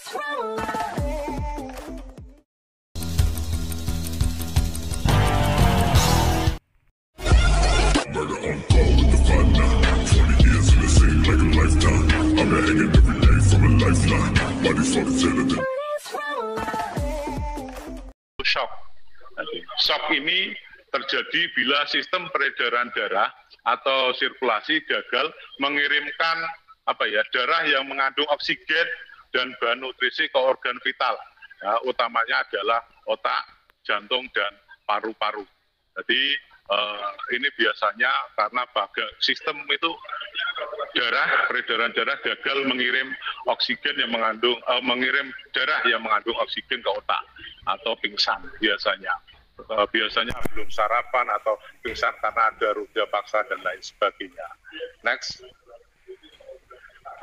Shock. Shock ini terjadi bila sistem peredaran darah atau sirkulasi gagal mengirimkan darah yang mengandung oksigen dan bahan nutrisi ke organ vital. Ya, utamanya adalah otak, jantung, dan paru-paru. Jadi ini biasanya karena sistem itu peredaran darah gagal mengirim oksigen yang mengirim darah yang mengandung oksigen ke otak atau pingsan biasanya. Biasanya belum sarapan atau pingsan karena ada roda paksa dan lain sebagainya. Next.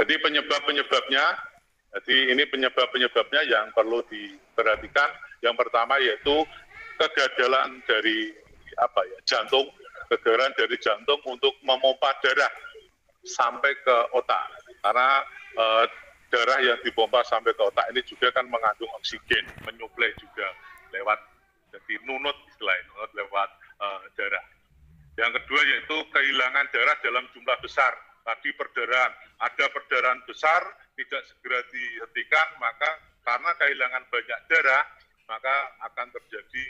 Jadi penyebab-penyebabnya, ini penyebab-penyebabnya yang perlu diperhatikan. Yang pertama yaitu kegagalan dari jantung, kegagalan dari jantung untuk memompa darah sampai ke otak. Karena darah yang dipompa sampai ke otak ini juga kan mengandung oksigen, menyuplai juga lewat, jadi nunut istilahnya, nunut lewat darah. Yang kedua yaitu kehilangan darah dalam jumlah besar. Tadi ada perdarahan besar tidak segera dihentikan, maka karena kehilangan banyak darah, maka akan terjadi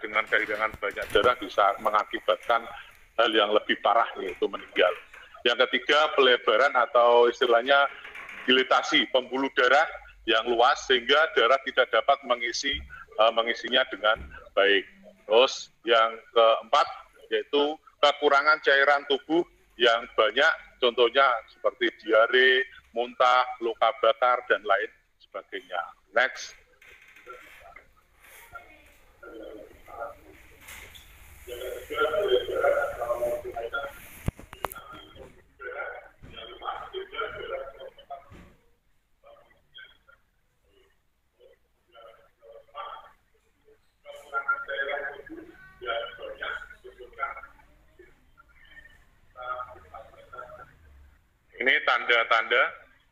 dengan kehilangan banyak darah bisa mengakibatkan hal yang lebih parah, yaitu meninggal. Yang ketiga, pelebaran atau istilahnya dilatasi pembuluh darah yang luas sehingga darah tidak dapat mengisinya dengan baik. Terus yang keempat yaitu kekurangan cairan tubuh yang banyak, contohnya seperti diare, muntah, luka bakar, dan lain sebagainya. Next. Ini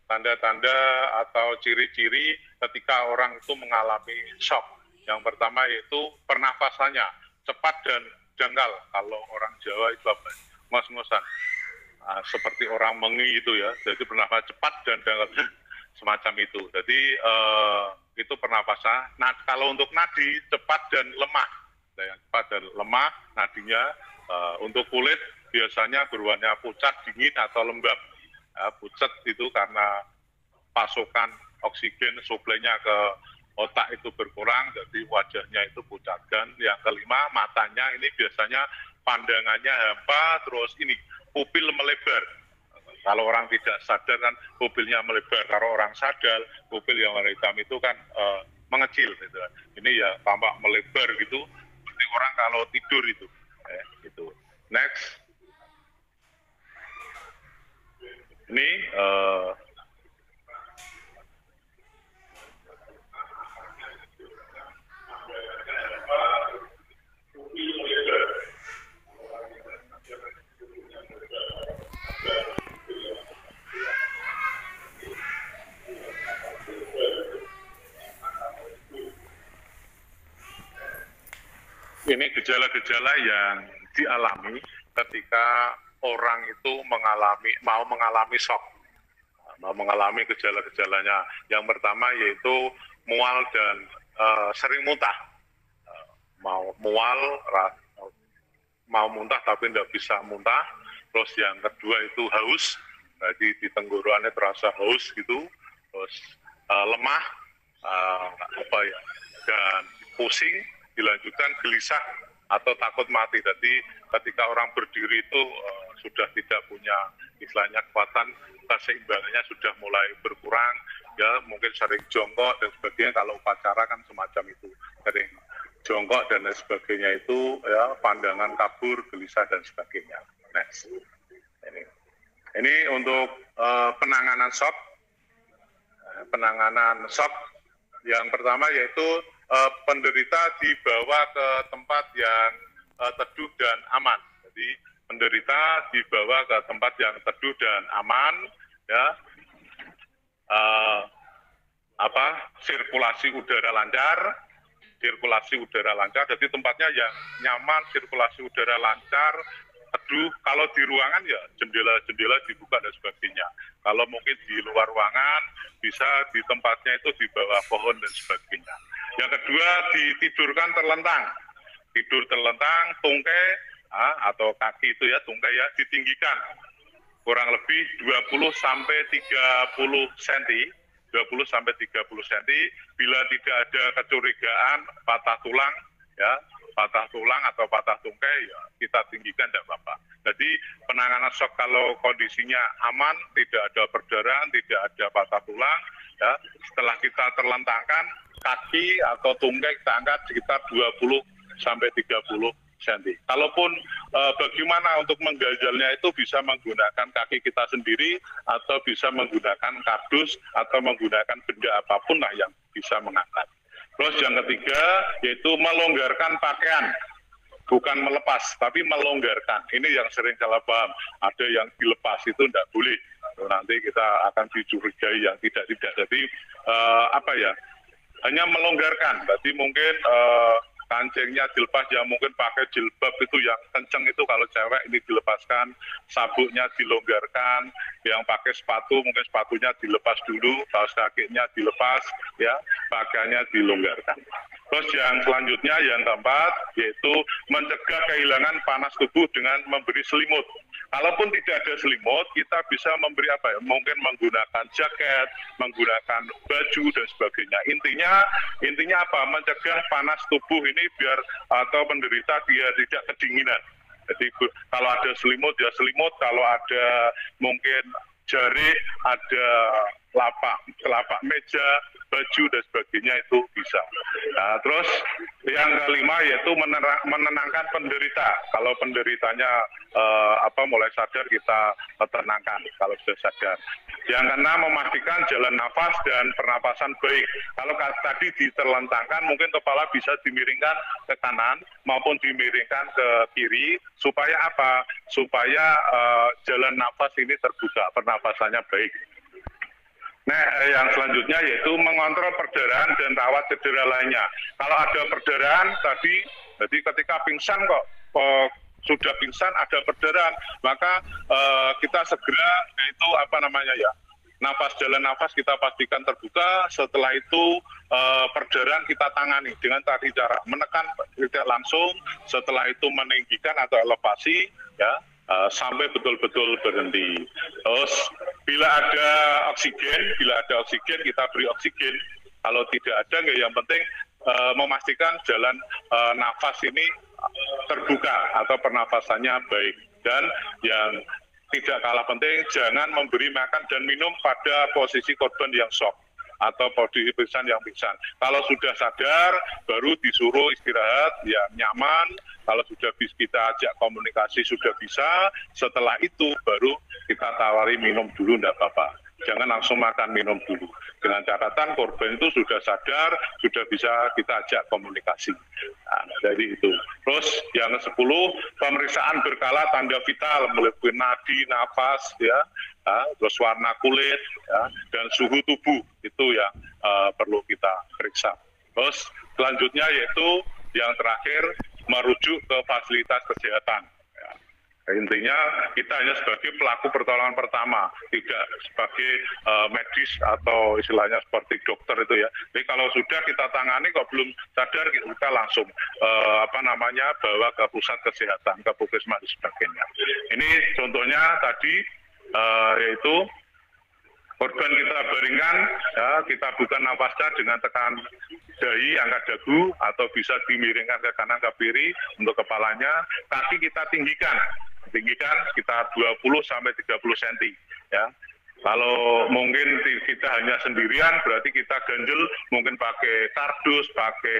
tanda-tanda atau ciri-ciri ketika orang itu mengalami shock. Yang pertama yaitu pernafasannya cepat dan janggal. Kalau orang Jawa itu ngos-ngosan, seperti orang mengi itu ya. Jadi pernafasan cepat dan janggal semacam itu. Jadi itu pernafasan. Nah, kalau untuk nadi cepat dan lemah, cepat dan lemah nadinya. Untuk kulit biasanya berwarna pucat, dingin atau lembab. Pucat itu karena pasokan oksigen suplainya ke otak itu berkurang, jadi wajahnya itu pucat. Dan yang kelima, matanya ini biasanya pandangannya hampa, terus ini pupil melebar. Kalau orang tidak sadar kan pupilnya melebar. Kalau orang sadar, pupil yang warna hitam itu kan mengecil. Gitu. Ini ya tampak melebar gitu, seperti orang kalau tidur itu. Gitu. Next. Ini gejala-gejala yang dialami ketika orang itu mau mengalami shock, mau mengalami gejala-gejalanya. Yang pertama yaitu mual dan sering muntah, mau muntah tapi tidak bisa muntah. Terus yang kedua itu haus, jadi di tenggorokannya terasa haus gitu. Terus lemah, dan pusing. Dilanjutkan gelisah atau takut mati. Jadi ketika orang berdiri itu sudah tidak punya istilahnya kekuatan, keseimbangannya sudah mulai berkurang, ya mungkin sering jongkok dan sebagainya. Kalau upacara kan semacam itu, sering jongkok dan lain sebagainya itu, ya pandangan kabur, gelisah dan sebagainya. Next. Ini untuk penanganan shock. Penanganan shock yang pertama yaitu penderita dibawa ke tempat yang teduh dan aman. Jadi penderita dibawa ke tempat yang teduh dan aman, ya. sirkulasi udara lancar, jadi tempatnya yang nyaman, sirkulasi udara lancar, teduh. Kalau di ruangan ya jendela dibuka dan sebagainya. Kalau mungkin di luar ruangan bisa di tempatnya itu di bawah pohon dan sebagainya. Yang kedua, ditidurkan terlentang. Tidur terlentang, tungkai atau kaki itu ya, tungkai ya, ditinggikan kurang lebih 20 sampai 30 cm. 20 sampai 30 cm. Bila tidak ada kecurigaan patah tulang ya, patah tulang atau patah tungkai ya kita tinggikan, tidak apa-apa. Jadi penanganan shock kalau kondisinya aman, tidak ada perdarahan, tidak ada patah tulang ya, setelah kita terlentangkan kaki atau tungkai kita angkat sekitar 20 sampai 30 cm. Kalaupun bagaimana untuk mengganjalnya itu bisa menggunakan kaki kita sendiri atau bisa menggunakan kardus atau menggunakan benda apapun lah yang bisa mengangkat. Terus yang ketiga yaitu melonggarkan pakaian, bukan melepas tapi melonggarkan. Ini yang sering salah paham. Ada yang dilepas itu tidak boleh. Nanti kita akan dicurigai yang tidak-tidak. Jadi hanya melonggarkan. Berarti mungkin kancingnya dilepas, yang mungkin pakai jilbab itu yang kenceng itu kalau cewek ini dilepaskan, sabuknya dilonggarkan, yang pakai sepatu mungkin sepatunya dilepas dulu, kaos kakinya dilepas, ya pakaiannya dilonggarkan. Terus yang selanjutnya yang keempat yaitu mencegah kehilangan panas tubuh dengan memberi selimut. Kalaupun tidak ada selimut, kita bisa memberi mungkin menggunakan jaket, menggunakan baju dan sebagainya. Intinya apa? Mencegah panas tubuh ini biar atau penderita biar tidak kedinginan. Jadi kalau ada selimut ya selimut, kalau ada mungkin jari, ada telapak meja, baju dan sebagainya itu bisa. Nah, terus yang kelima yaitu menenangkan penderita. Kalau penderitanya mulai sadar kita tenangkan kalau sudah sadar. Yang keenam memastikan jalan nafas dan pernapasan baik. Kalau tadi diterlentangkan mungkin kepala bisa dimiringkan ke kanan maupun dimiringkan ke kiri supaya apa? Supaya jalan nafas ini terbuka, pernapasannya baik. Nah, yang selanjutnya yaitu mengontrol perdarahan dan rawat cedera lainnya. Kalau ada perdarahan tadi, jadi ketika pingsan sudah pingsan ada perdarahan, maka kita segera yaitu jalan nafas kita pastikan terbuka. Setelah itu perdarahan kita tangani dengan tadi cara menekan tidak langsung, setelah itu meninggikan atau elevasi ya. Sampai betul-betul berhenti. Terus bila ada oksigen kita beri oksigen. Kalau tidak ada, yang penting memastikan jalan nafas ini terbuka atau pernafasannya baik. Dan yang tidak kalah penting, jangan memberi makan dan minum pada posisi korban yang shock atau posisi pingsan yang pingsan. Kalau sudah sadar, baru disuruh istirahat, ya nyaman. Kalau sudah kita ajak komunikasi sudah bisa, setelah itu baru kita tawari minum dulu, tidak apa-apa. Jangan langsung makan, minum dulu. Dengan catatan korban itu sudah sadar, sudah bisa kita ajak komunikasi. Nah, dari itu. Terus yang ke-10, pemeriksaan berkala tanda vital, mulai nadi, nafas, ya, terus warna kulit, ya, dan suhu tubuh, itu yang perlu kita periksa. Terus selanjutnya yaitu yang terakhir, merujuk ke fasilitas kesehatan. Ya. Intinya kita hanya sebagai pelaku pertolongan pertama, tidak sebagai medis atau istilahnya seperti dokter itu ya. Jadi kalau sudah kita tangani kok belum sadar, kita langsung bawa ke pusat kesehatan, ke puskesmas dan sebagainya. Ini contohnya tadi yaitu korban kita baringkan, ya, kita buka nafasnya dengan tekan dahi, angkat dagu, atau bisa dimiringkan ke kanan ke kiri untuk kepalanya. Kaki kita tinggikan sekitar 20 sampai 30 cm. Ya. Kalau mungkin kita hanya sendirian, berarti kita ganjel, mungkin pakai kardus, pakai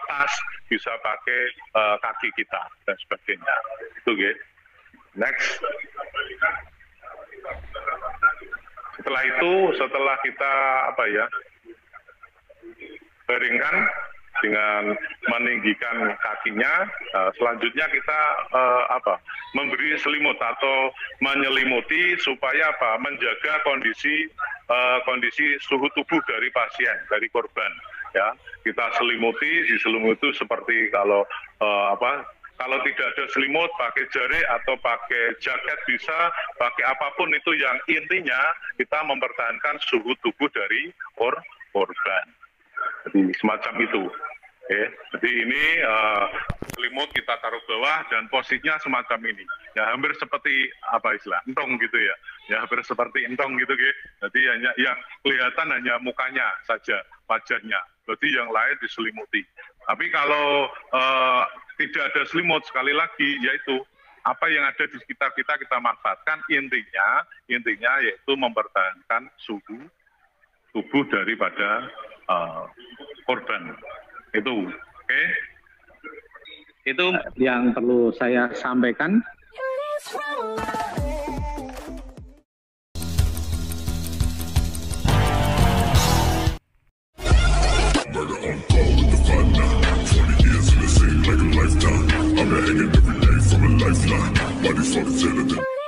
tas, bisa pakai kaki kita dan sebagainya. Itu gitu. Next. Setelah kita baringkan dengan meninggikan kakinya, selanjutnya kita memberi selimut atau menyelimuti supaya menjaga kondisi kondisi suhu tubuh dari pasien, dari korban. Ya, kita diselimuti seperti kalau kalau tidak ada selimut, pakai jarik atau pakai jaket bisa, pakai apapun itu yang intinya kita mempertahankan suhu tubuh dari korban. Jadi semacam itu. Oke. Jadi ini selimut kita taruh bawah dan posisinya semacam ini. Ya hampir seperti entong gitu ya. Ya hampir seperti entong gitu gitu. Jadi hanya yang kelihatan hanya mukanya saja, wajahnya. Berarti yang lain diselimuti. Tapi kalau tidak ada selimut, sekali lagi yaitu apa yang ada di sekitar kita manfaatkan, intinya yaitu mempertahankan suhu tubuh daripada korban. Itu oke. Itu yang perlu saya sampaikan. Like a lifetime, I've been hanging every day from a lifeline. Why these fuckers